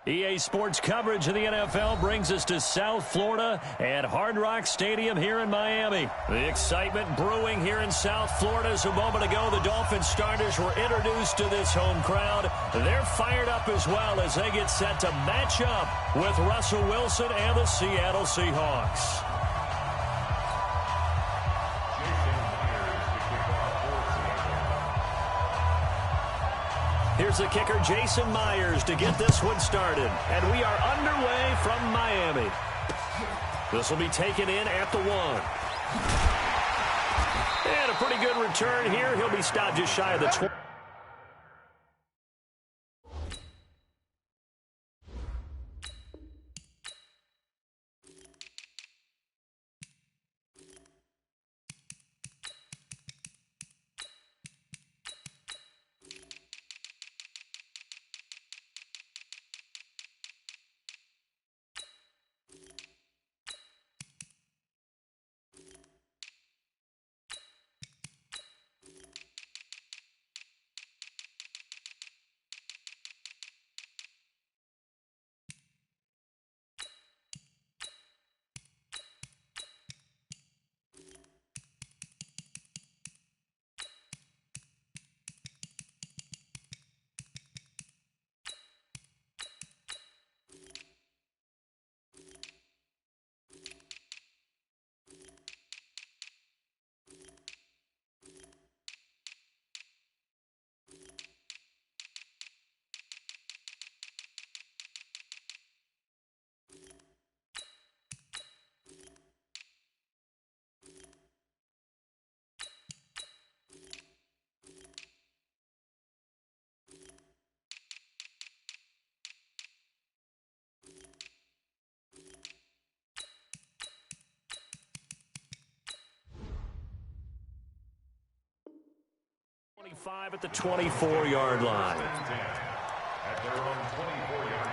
EA Sports coverage of the NFL brings us to South Florida at Hard Rock Stadium here in Miami. The excitement brewing here in South Florida as a moment ago the Dolphins starters were introduced to this home crowd. They're fired up as well as they get set to match up with Russell Wilson and the Seattle Seahawks. Here's the kicker, Jason Myers, to get this one started. And we are underway from Miami. This will be taken in at the 1. And a pretty good return here. He'll be stopped just shy of the 20. At the 24-yard line. At their own 24-yard line.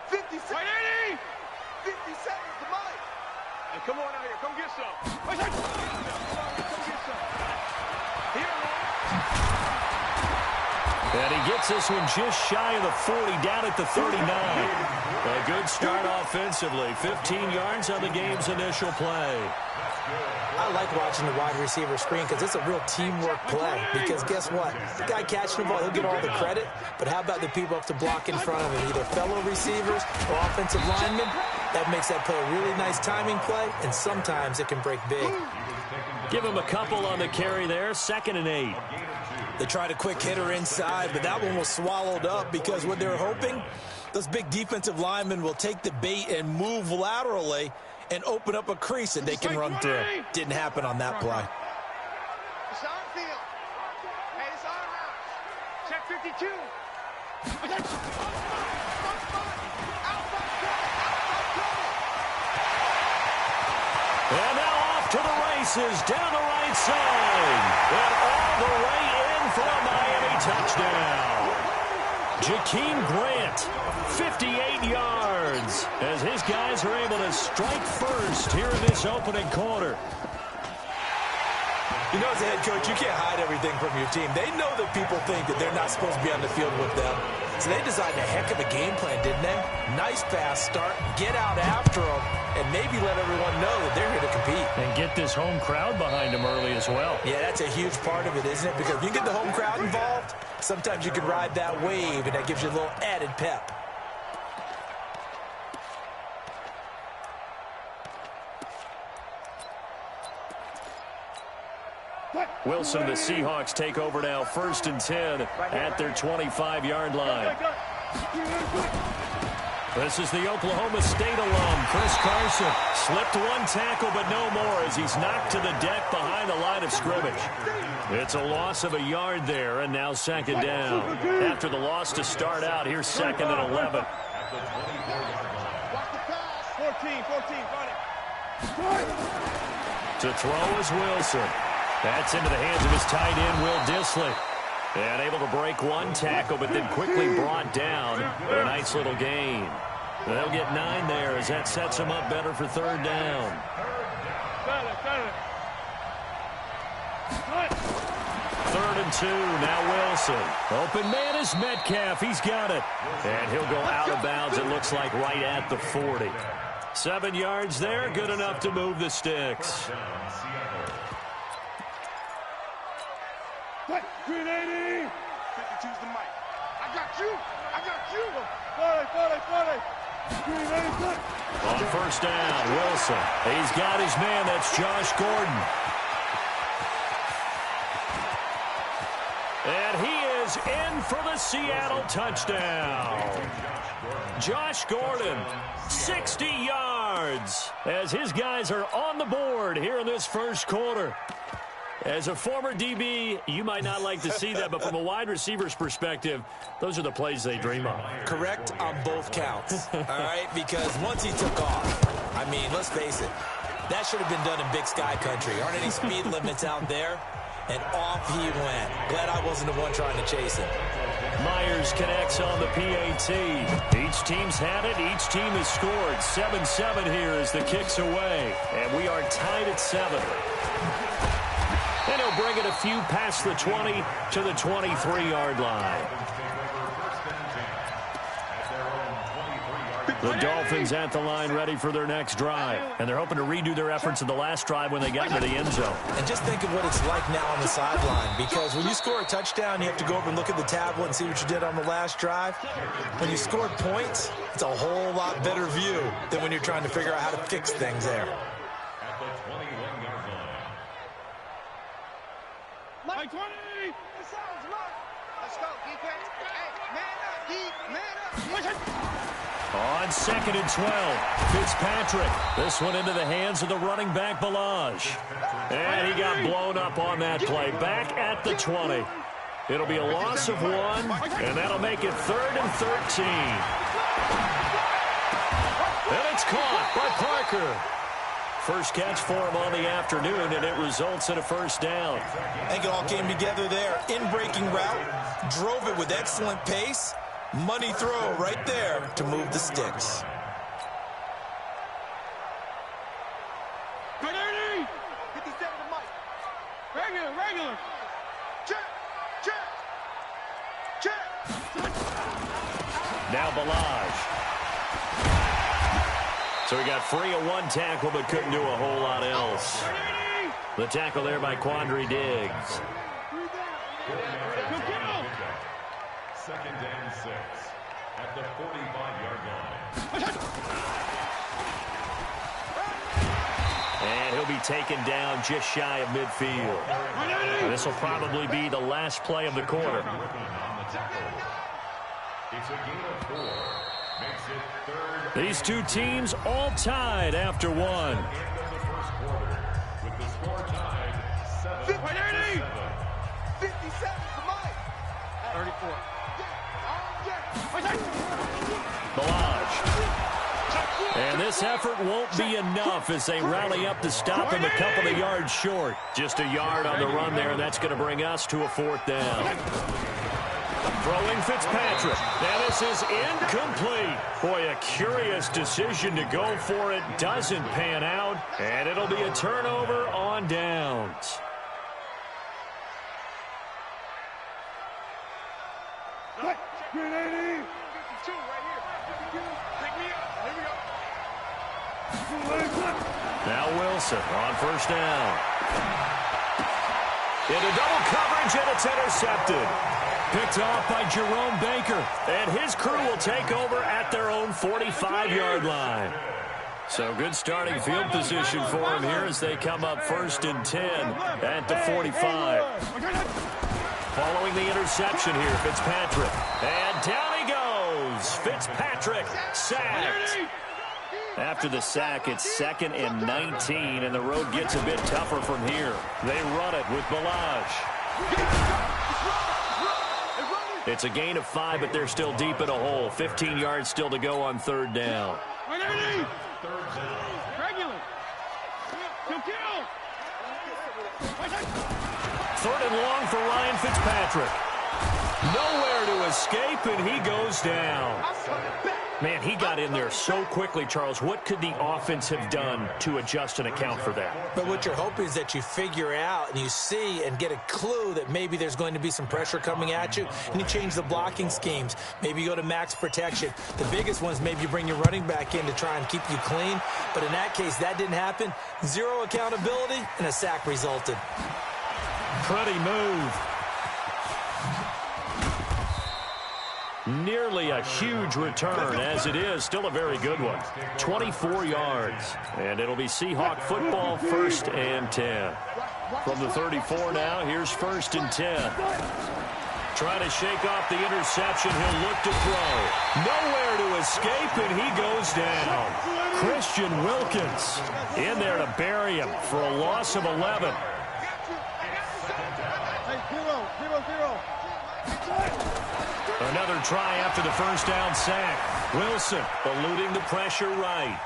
$50 seconds to Mike. Hey, come on out here. Come get some. Come get some. Here, man. And he gets this one just shy of the 40, down at the 39. A good start offensively. 15 yards on the game's initial play. I like watching the wide receiver screen because it's a real teamwork play. Because guess what? The guy catching the ball, he'll get all the credit. But how about the people up to block in front of him? Either fellow receivers or offensive linemen. That makes that play a really nice timing play, and sometimes it can break big. Give him a couple on the carry there. 2nd and 8. They tried a quick hitter inside, but that one was swallowed up because what they're hoping, those big defensive linemen will take the bait and move laterally and open up a crease that they can run through. Didn't happen on that play. It's on field. Hey, it's on route. Check 52. And now off to the races down the right side. And all the way in for a Miami touchdown. Jakeem Grant, 58 yards, as his guys are able to strike first here in this opening quarter. You know, as a head coach, you can't hide everything from your team. They know that people think that they're not supposed to be on the field with them. So they designed a heck of a game plan, didn't they? Nice fast start, get out after them, and maybe let everyone know that they're here to compete. And get this home crowd behind them early as well. Yeah, that's a huge part of it, isn't it? Because if you get the home crowd involved, sometimes you can ride that wave, and that gives you a little added pep. Wilson, the Seahawks take over now, 1st and 10 at their 25-yard line. This is the Oklahoma State alum, Chris Carson. Slipped one tackle, but no more as he's knocked to the deck behind the line of scrimmage. It's a loss of a yard there, and now 2nd down. After the loss to start out, here's 2nd and 11. Watch the pass. 14, got it. To throw is Wilson. That's into the hands of his tight end, Will Dissly. And able to break one tackle, but then quickly brought down for a nice little gain. They'll get 9 there as that sets them up better for 3rd down. 2. Now Wilson. Open man is Metcalf. He's got it. And he'll go out of bounds, it looks like, right at the 40. 7 yards there, good enough to move the sticks. Green 80. 52's the mic. I got you. Green 80. On first down, Wilson. He's got his man. That's Josh Gordon. And he is in for the Seattle touchdown. Josh Gordon, 60 yards, as his guys are on the board here in this first quarter. As a former DB, you might not like to see that, but from a wide receiver's perspective, those are the plays they dream of. Correct on both counts, all right? Because once he took off, I mean, let's face it, that should have been done in Big Sky country. Aren't any speed limits out there? And off he went. Glad I wasn't the one trying to chase him. Myers connects on the PAT. Each team's had it. Each team has scored. 7-7 here as the kick's away. And we are tied at 7. And he'll bring it a few past the 20 to the 23-yard line. The Dolphins at the line ready for their next drive. And they're hoping to redo their efforts in the last drive when they got into the end zone. And just think of what it's like now on the sideline. Because when you score a touchdown, you have to go over and look at the tablet and see what you did on the last drive. When you scored points, it's a whole lot better view than when you're trying to figure out how to fix things there. Mike 20. Let's go, defense. Hey, man up, On 2nd and 12, Fitzpatrick. This one into the hands of the running back, Balaj. And he got blown up on that play. Back at the 20. It'll be a loss of 1, and that'll make it 3rd and 13. And it's caught by Parker. First catch for him on the afternoon, and it results in a first down. I think it all came together there. In-breaking route, drove it with excellent pace. Money throw right there to move the sticks. 57 to Mike. Regular. Check. Now Balaj. So he got free of 1 tackle, but couldn't do a whole lot else. The tackle there by Quandre Diggs. 2nd and 6 at the 45-yard line. And he'll be taken down just shy of midfield. And this will probably be the last play of the quarter. It's a gain of 4. Makes it 3rd. These two teams all tied after 1. End of the first quarter with the score tied 7-7. 57 to Mike. 34. Balaj. And this effort won't be enough as they rally up to stop him a couple of yards short. Just a yard on the run there, and that's going to bring us to a 4th down. Throwing Fitzpatrick. Now this is incomplete. Boy, a curious decision to go for it. Doesn't pan out, and it'll be a turnover on downs. Green 80. 52 right here. Pick me up. Here we go. Now Wilson on first down. Into double coverage, and it's intercepted. Picked off by Jerome Baker. And his crew will take over at their own 45-yard line. So good starting field position for him here as they come up 1st and 10 at the 45. Following the interception here, Fitzpatrick. And down he goes. Fitzpatrick sacked. After the sack, it's 2nd and 19, and the road gets a bit tougher from here. They run it with Balaj. It's a gain of 5, but they're still deep in a hole. 15 yards still to go on 3rd down. Regular. 3rd and long for Ryan Fitzpatrick. Nowhere to escape, and he goes down. Man, he got in there so quickly, Charles. What could the offense have done to adjust and account for that? But what you're hoping is that you figure out and you see and get a clue that maybe there's going to be some pressure coming at you, and you change the blocking schemes. Maybe you go to max protection. The biggest ones, maybe you bring your running back in to try and keep you clean. But in that case, that didn't happen. Zero accountability, and a sack resulted. Pretty move. Nearly a huge return, as it is. Still a very good one. 24 yards. And it'll be Seahawk football, 1st and 10. From the 34 now, here's 1st and 10. Trying to shake off the interception. He'll look to throw. Nowhere to escape, and he goes down. Christian Wilkins in there to bury him for a loss of 11. Another try after the first down sack. Wilson eluding the pressure right.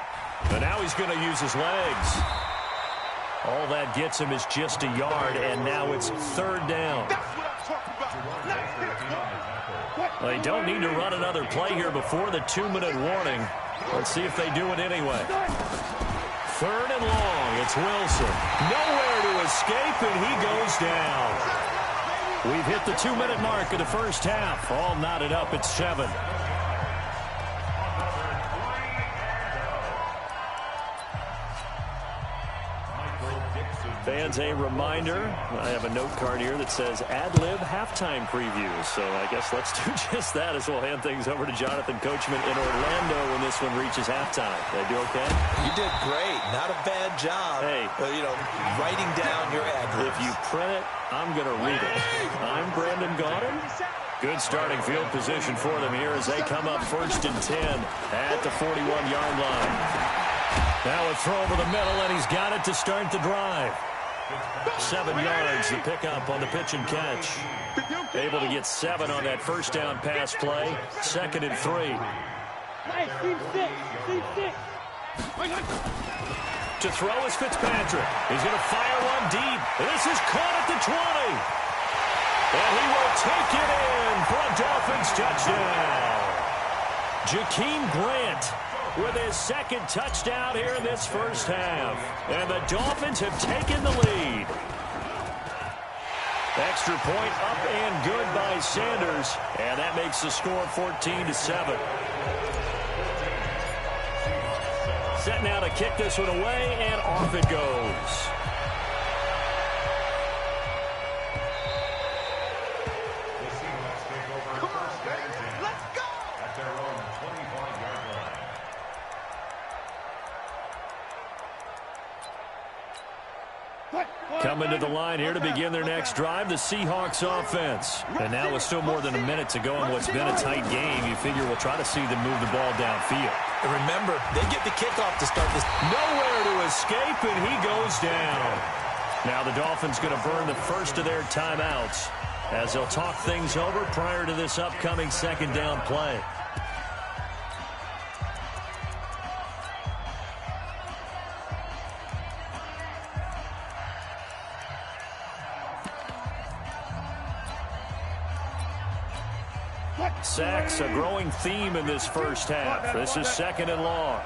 And now he's going to use his legs. All that gets him is just a yard, and now it's 3rd down. They don't need to run another play here before the 2-minute warning. Let's see if they do it anyway. 3rd and long. It's Wilson. Nowhere to escape, and he goes down. We've hit the 2-minute mark of the first half. All knotted up at 7. Fans, a reminder, I have a note card here that says ad-lib halftime previews. So I guess let's do just that as we'll hand things over to Jonathan Coachman in Orlando when this one reaches halftime. Did I do okay? You did great. Not a bad job. Hey. Writing down your ad-libs. If you print it, I'm going to read it. I'm Brandon Gaudin. Good starting field position for them here as they come up 1st and 10 at the 41-yard line. Now a throw over the middle, and he's got it to start the drive. 7 yards to pick up on the pitch and catch. Able to get 7 on that first down pass play. 2nd and 3. To throw is Fitzpatrick. He's going to fire one deep. This is caught at the 20. And he will take it in for a Dolphins touchdown. Jakeem Grant with his 2nd touchdown here in this first half. And the Dolphins have taken the lead. Extra point up and good by Sanders. And that makes the score 14-7. Set now to kick this one away, and off it goes. Coming to the line here to begin their next drive, the Seahawks offense. And now with still more than a minute to go in what's been a tight game, you figure we'll try to see them move the ball downfield. And remember, they get the kickoff to start this. Nowhere to escape, and he goes down. Now the Dolphins going to burn the first of their timeouts as they'll talk things over prior to this upcoming 2nd down play. Sacks, a growing theme in this first half. This is 2nd and long.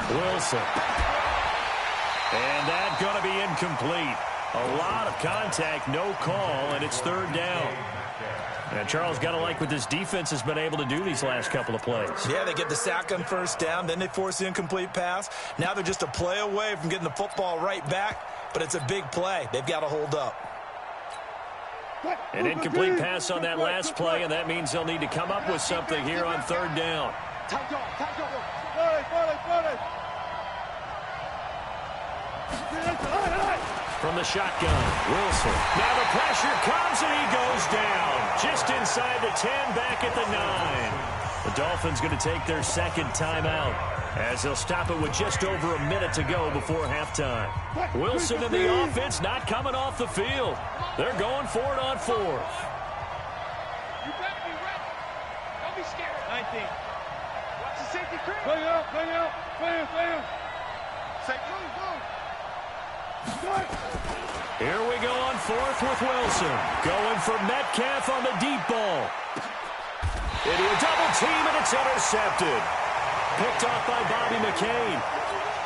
Wilson. And that's going to be incomplete. A lot of contact, no call, and it's 3rd down. And Charles, got to like what this defense has been able to do these last couple of plays. Yeah, they get the sack on first down, then they force the incomplete pass. Now they're just a play away from getting the football right back, but it's a big play. They've got to hold up. An incomplete pass on that last play, and that means they'll need to come up with something here on 3rd down. From the shotgun, Wilson. Now the pressure comes, and he goes down. Just inside the 10, back at the 9. The Dolphins going to take their 2nd timeout as they'll stop it with just over a minute to go before halftime. Wilson and the offense not coming off the field. They're going for it on 4th. You better be ready. Don't be scared. 19. Watch the safety creep. Play out. Say move. Here we go on fourth with Wilson. Going for Metcalf on the deep ball. Into a double team, and it's intercepted. Picked off by Bobby McCain.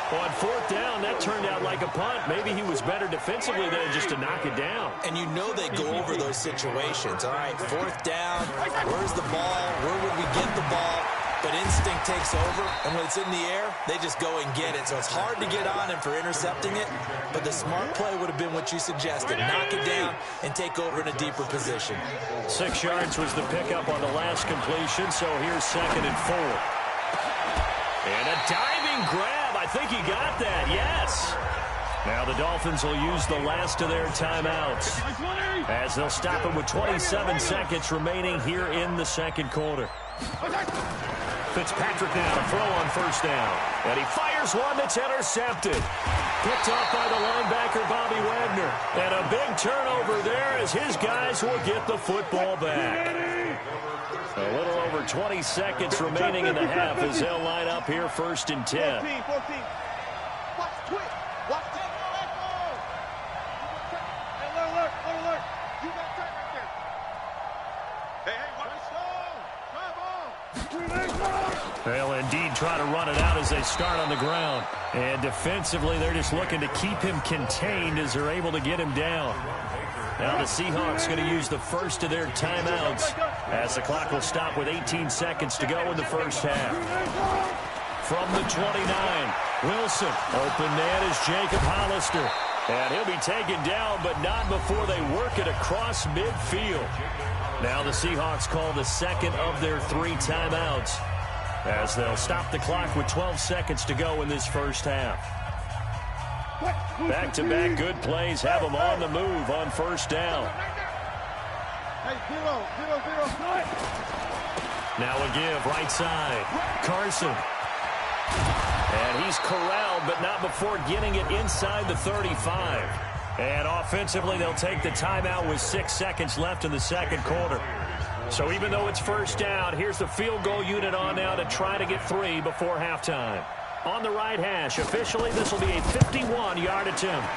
On fourth down, that turned out like a punt. Maybe he was better defensively there just to knock it down. And you know they go over those situations. All right, fourth down, where's the ball? Where would we get the ball? But instinct takes over, and when it's in the air, they just go and get it. So it's hard to get on him for intercepting it, but the smart play would have been what you suggested. Knock it down and take over in a deeper position. 6 yards was the pickup on the last completion, so here's 2nd and 4. And a diving grab. I think he got that, yes. Now the Dolphins will use the last of their timeouts as they'll stop it with 27 seconds remaining here in the second quarter. Fitzpatrick now to throw on first down. And he fires one that's intercepted. Picked off by the linebacker, Bobby Wagner. And a big turnover there as his guys will get the football back. A little over 20 seconds remaining in the half as they'll line up here 1st and 10. 14. Watch the twitch. Watch the... Hey, alert. You got track right there. Hey, watch the They'll indeed try to run it out as they start on the ground. And defensively, they're just looking to keep him contained as they're able to get him down. Now the Seahawks going to use the first of their timeouts as the clock will stop with 18 seconds to go in the first half. From the 29, Wilson. Open man is Jacob Hollister. And he'll be taken down, but not before they work it across midfield. Now the Seahawks call the second of their 3 timeouts as they'll stop the clock with 12 seconds to go in this first half. Back-to-back good plays have them on the move on first down. Now a give right side. Carson. And he's corralled, but not before getting it inside the 35. And offensively, they'll take the timeout with 6 seconds left in the second quarter. So even though it's first down, here's the field goal unit on now to try to get 3 before halftime. On the right hash, officially, this will be a 51-yard attempt.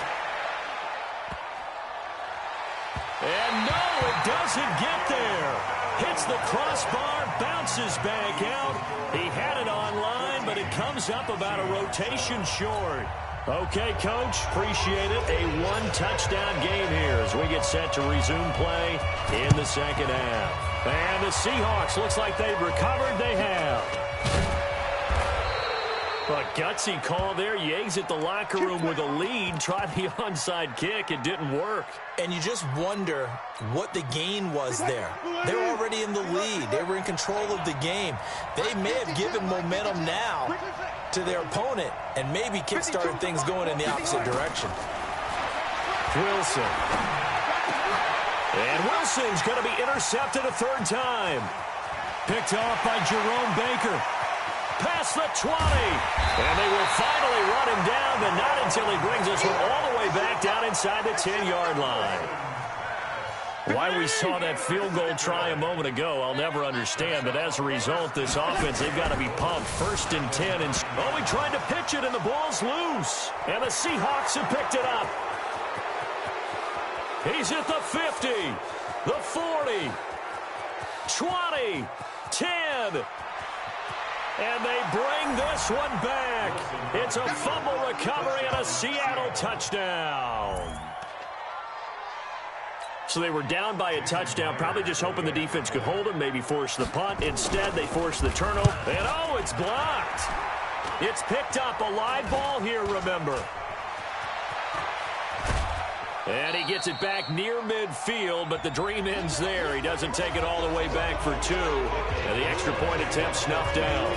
And no, it doesn't get there. Hits the crossbar, bounces back out. He had it online, but it comes up about a rotation short. Okay, Coach, appreciate it. A 1-touchdown game here as we get set to resume play in the second half. And the Seahawks, looks like they've recovered. They have. A gutsy call there. You exit the locker room with a lead. Try the onside kick. It didn't work. And you just wonder what the gain was there. They're already in the lead. They were in control of the game. They may have given momentum now to their opponent and maybe kick-started things going in the opposite direction. Wilson. And Wilson's going to be intercepted a 3rd time. Picked off by Jerome Baker. Past the 20. And they will finally run him down, but not until he brings us all the way back down inside the 10-yard line. Why we saw that field goal try a moment ago, I'll never understand. But as a result, this offense, they've got to be pumped. 1st and 10. And he tried to pitch it, and the ball's loose. And the Seahawks have picked it up. He's at the 50, the 40, 20, 10. And they bring this one back. It's a fumble recovery and a Seattle touchdown. So they were down by a touchdown, probably just hoping the defense could hold them, maybe force the punt. Instead, they forced the turnover. And, oh, it's blocked. It's picked up. A live ball here, remember. And he gets it back near midfield, but the dream ends there. He doesn't take it all the way back for 2. And the extra point attempt snuffed down.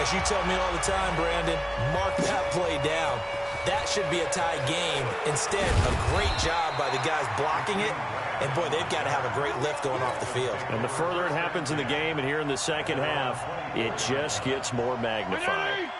As you tell me all the time, Brandon, mark that play down. That should be a tie game. Instead, a great job by the guys blocking it. And, boy, they've got to have a great lift going off the field. And the further it happens in the game and here in the second half, it just gets more magnified.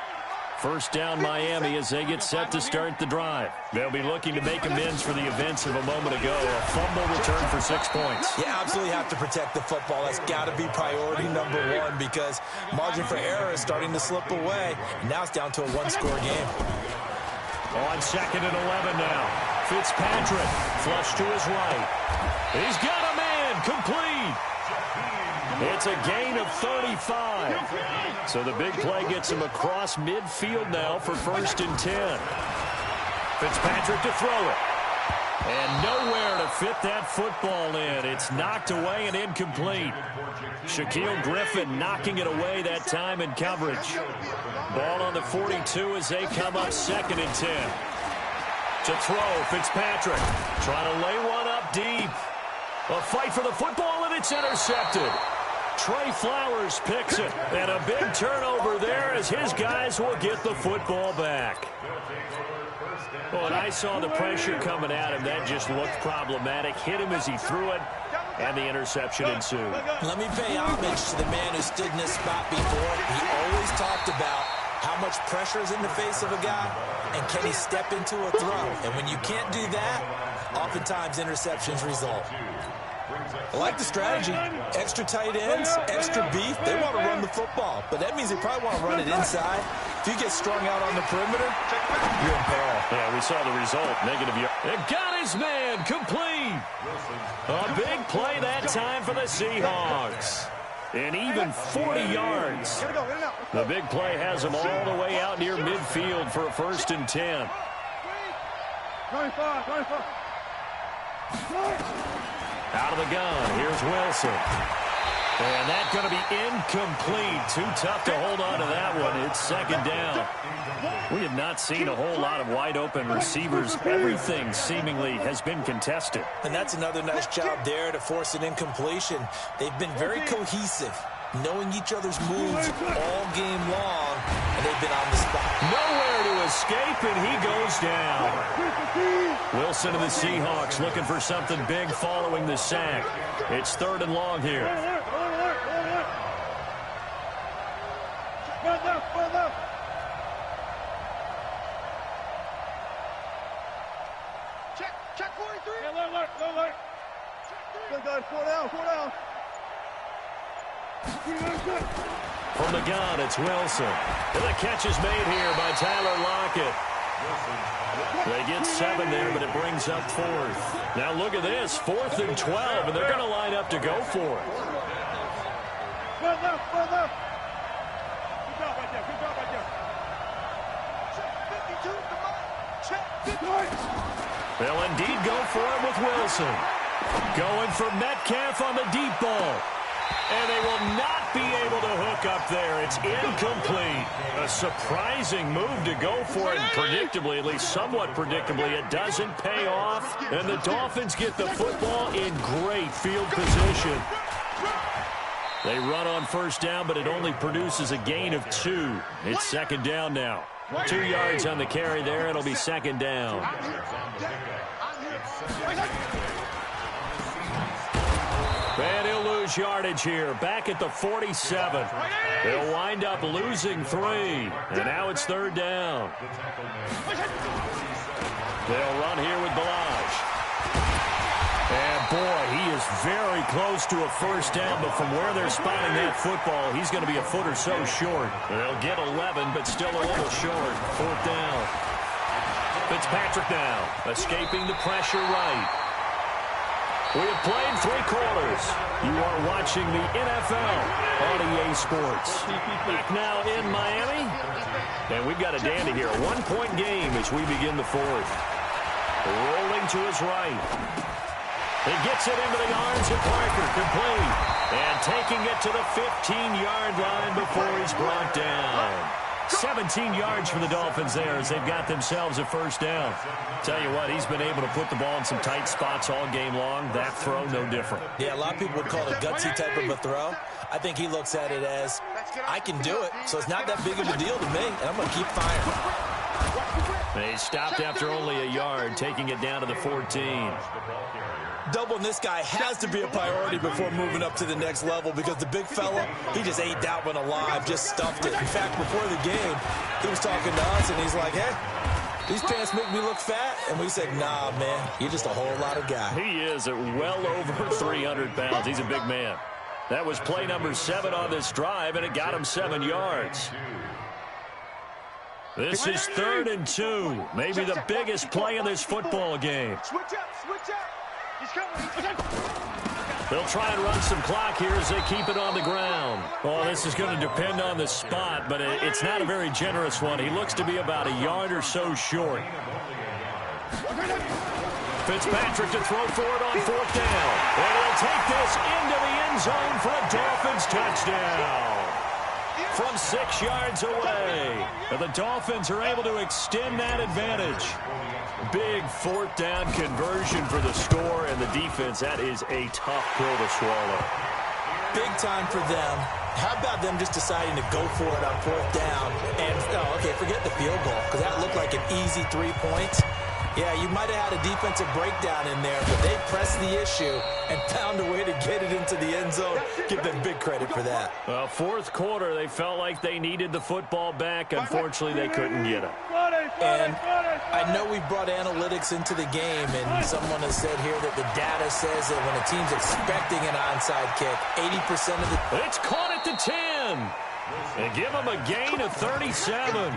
First down Miami as they get set to start the drive. They'll be looking to make amends for the events of a moment ago. A fumble return for 6 points. You absolutely have to protect the football. That's got to be priority number 1 because margin for error is starting to slip away. And now it's down to a 1-score game. On 2nd and 11 now. Fitzpatrick, flush to his right. He's got a man, complete. It's a gain of 35. So the big play gets him across midfield now for 1st and 10. Fitzpatrick to throw it. And nowhere to fit that football in. It's knocked away and incomplete. Shaquille Griffin knocking it away that time in coverage. Ball on the 42 as they come up 2nd and 10. To throw, Fitzpatrick trying to lay one up deep. A fight for the football, and it's intercepted. Trey Flowers picks it, and a big turnover there as his guys will get the football back. Well, and I saw the pressure coming at him. That just looked problematic. Hit him as he threw it, and the interception ensued. Let me pay homage to the man who stood in this spot before. He always talked about how much pressure is in the face of a guy, and can he step into a throw? And when you can't do that, oftentimes interceptions result. I like the strategy. Extra tight ends, extra beef. They want to run the football, but that means they probably want to run it inside. If you get strung out on the perimeter, you're in peril. Yeah, we saw the result. Negative yard. It got his man complete. A big play that time for the Seahawks. And even 40 yards. The big play has him all the way out near midfield for a 1st and 10. 25. Out of the gun, here's Wilson. And that's going to be incomplete. Too tough to hold on to that one. It's 2nd down. We have not seen a whole lot of wide-open receivers. Everything seemingly has been contested. And that's another nice job there to force an incompletion. They've been very cohesive, knowing each other's moves all game long, and they've been on the spot. Nowhere to escape, and he goes down. Wilson of the Seahawks looking for something big following the sack. It's 3rd and long here. Check 43. Alert. Good guys, 4 down. From the gun, it's Wilson. And the catch is made here by Tyler Lockett. They get 7 there, but it brings up 4th. Now look at this, 4th and 12, and they're going to line up to go for it. Good job right there. Check 52, come on. Check 50. They'll indeed go for it with Wilson. Going for Metcalf on the deep ball. And they will not be able to hook up there. It's incomplete. A surprising move to go for it. And predictably, at least somewhat predictably, it doesn't pay off. And the Dolphins get the football in great field position. They run on 1st down, but it only produces a gain of 2. It's 2nd down now. 2 yards on the carry there. It'll be 2nd down. And he'll lose yardage here. Back at the 47. They'll wind up losing 3. And now it's 3rd down. They'll run here with Balaj. And boy, he is very close to a 1st down, but from where they're spotting that football, he's going to be a foot or so short. They'll get 11, but still a little short. 4th down. Fitzpatrick now, escaping the pressure right. We have played 3 quarters. You are watching the NFL on EA Sports. Back now in Miami. And we've got a dandy here. A 1-point game as we begin the 4th. Rolling to his right. He gets it into the arms of Parker. Complete. And taking it to the 15-yard line before he's brought down. 17 yards for the Dolphins there as they've got themselves a 1st down. Tell you what, he's been able to put the ball in some tight spots all game long. That throw, no different. Yeah, a lot of people would call it a gutsy type of a throw. I think he looks at it as, I can do it, so it's not that big of a deal to me, and I'm going to keep firing. They stopped after only a yard, taking it down to the 14. Doubling this guy has to be a priority before moving up to the next level because the big fella, he just ate that one alive, just stuffed it. In fact, before the game, he was talking to us, and he's like, hey, these pants make me look fat. And we said, nah, man, you're just a whole lot of guy. He is at well over 300 pounds. He's a big man. That was play number 7 on this drive, and it got him 7 yards. This is 3rd and 2. Maybe the biggest play in this football game. Switch up, switch up. He's coming. They'll try and run some clock here as they keep it on the ground. Oh, this is going to depend on the spot, but it's not a very generous one. He looks to be about a yard or so short. Fitzpatrick to throw for it on 4th down. And he'll take this into the end zone for a Dolphins touchdown. From 6 yards away. And the Dolphins are able to extend that advantage. Big 4th down conversion for the score, and the defense, that is a tough pill to swallow. Big time for them. How about them just deciding to go for it on 4th down? And, okay, forget the field goal, because that looked like an easy 3 points. Yeah, you might have had a defensive breakdown in there, but they pressed the issue and found a way to get it into the end zone. Give them big credit for that. 4th quarter, they felt like they needed the football back. Unfortunately, they couldn't get it. And I know we've brought analytics into the game, and someone has said here that the data says that when a team's expecting an onside kick, 80% of the... It's caught at the 10. And give them a gain of 37.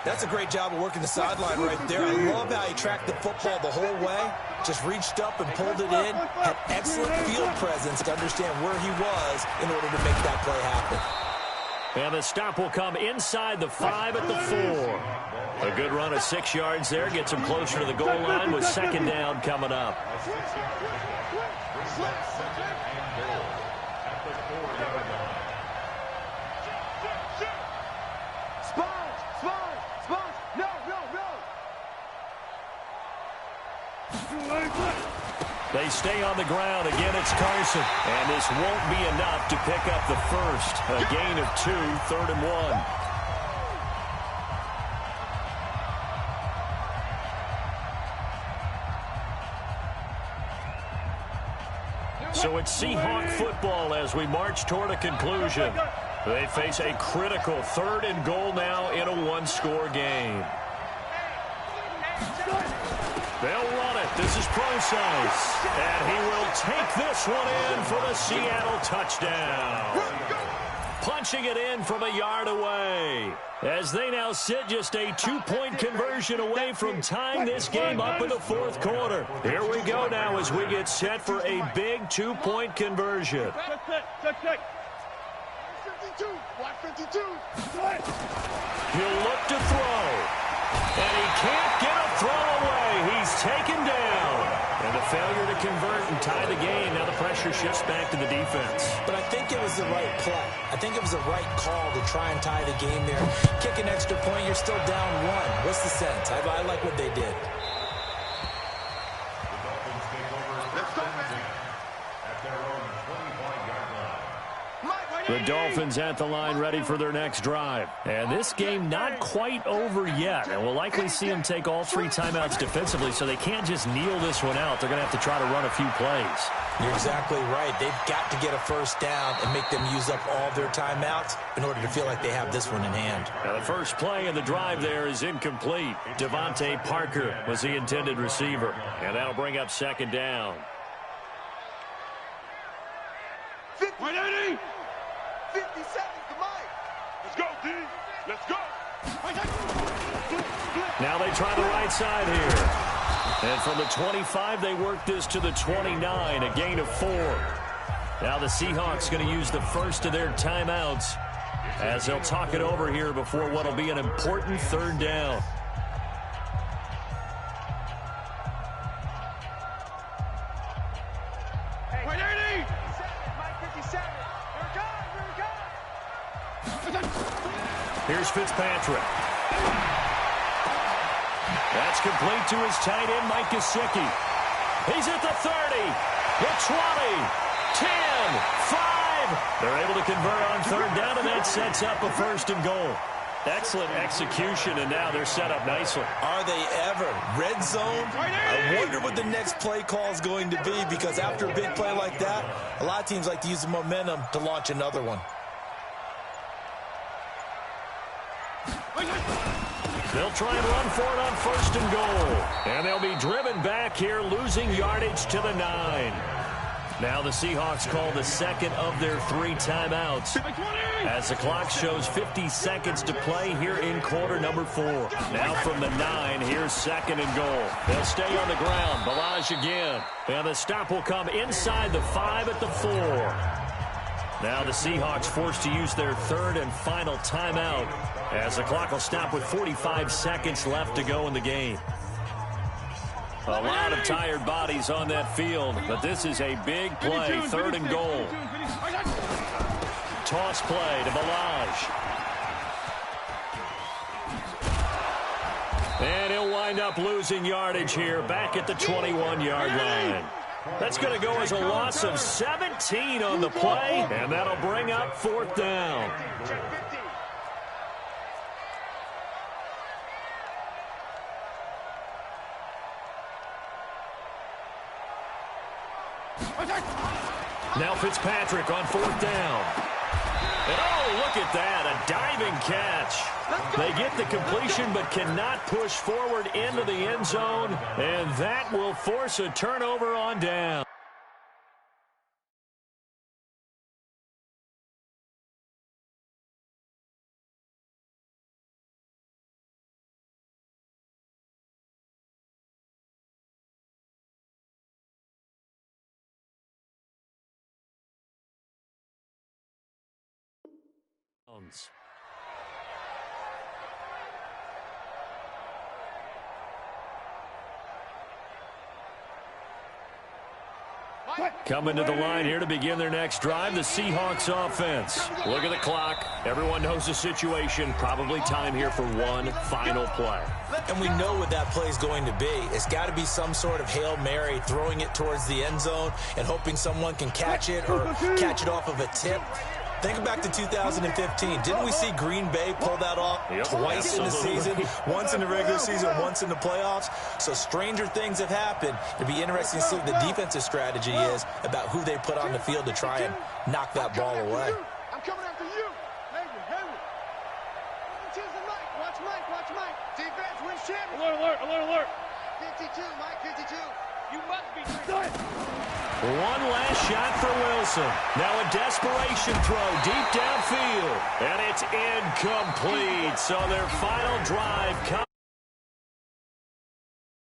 That's a great job of working the sideline right there. I love how he tracked the football the whole way, just reached up and pulled it in, had excellent field presence to understand where he was in order to make that play happen. And the stop will come inside the 5 at the 4. A good run of 6 yards there gets him closer to the goal line with 2nd down coming up. They stay on the ground. Again, it's Carson. And this won't be enough to pick up the first. A gain of 2, 3rd and 1. So it's Seahawk football as we march toward a conclusion. They face a critical 3rd and goal now in a 1-score game. They'll run it. This is Procise. And he will take this one in for the Seattle touchdown. Punching it in from a yard away. As they now sit just a 2-point conversion away from tying this game up in the 4th quarter. Here we go now as we get set for a big 2-point conversion. Check. 52. Block 52. He'll look to throw. And he can't get a throw away. He's taken down. And a failure to convert and tie the game. Now the pressure shifts back to the defense. But I think it was the right play. I think it was the right call to try and tie the game there. Kick an extra point, you're still down 1. What's the sense? I like what they did. The Dolphins at the line ready for their next drive. And this game not quite over yet. And we'll likely see them take all 3 timeouts defensively, so they can't just kneel this one out. They're going to have to try to run a few plays. You're exactly right. They've got to get a first down and make them use up all their timeouts in order to feel like they have this one in hand. Now the first play of the drive there is incomplete. Devontae Parker was the intended receiver. And that'll bring up 2nd down. 180. 50 seconds to Mike. Let's go, D. Let's go. Now they try the right side here. And from the 25, they work this to the 29, a gain of 4. Now the Seahawks going to use the first of their timeouts as they'll talk it over here before what will be an important 3rd down. Hey, 180. Mike 57. Here's Fitzpatrick. That's complete to his tight end, Mike Gesicki. He's at the 30, the 20, 10, 5. They're able to convert on 3rd down, and that sets up a 1st and goal. Excellent execution, and now they're set up nicely. Are they ever? Red zone? I wonder what the next play call is going to be, because after a big play like that, a lot of teams like to use the momentum to launch another one. They'll try and run for it on 1st and goal. And they'll be driven back here, losing yardage to the 9. Now the Seahawks call the second of their 3 timeouts as the clock shows 50 seconds to play here in quarter number 4. Now from the 9, here's 2nd and goal. They'll stay on the ground. Balazs again. And the stop will come inside the 5 at the 4. Now the Seahawks forced to use their 3rd and final timeout as the clock will stop with 45 seconds left to go in the game. A lot of tired bodies on that field, but this is a big play, 3rd and goal. Toss play to Balazs. And he'll wind up losing yardage here back at the 21-yard line. That's going to go as a loss of 17 on the play, and that'll bring up 4th down. Now Fitzpatrick on 4th down. And oh, look at that, a diving catch. They get the completion but cannot push forward into the end zone, and that will force a turnover on down. Coming to the line here to begin their next drive, the Seahawks offense. Look at the clock. Everyone knows the situation. Probably time here for one final play. And we know what that play is going to be. It's got to be some sort of Hail Mary, throwing it towards the end zone and hoping someone can catch it or catch it off of a tip. Think back to 2015. Didn't we see Green Bay pull that off twice in the season? Once in the regular season, once in the playoffs. So stranger things have happened. It'd be interesting to see what the defensive strategy is about who they put on the field to try and knock that ball away. I'm coming after you. Hayward. Watch Mike. Defense wins champion. Alert. 52, Mike, 52. You must be done. One last shot for Wilson. Now a desperation throw deep downfield. And it's incomplete. So their final drive comes.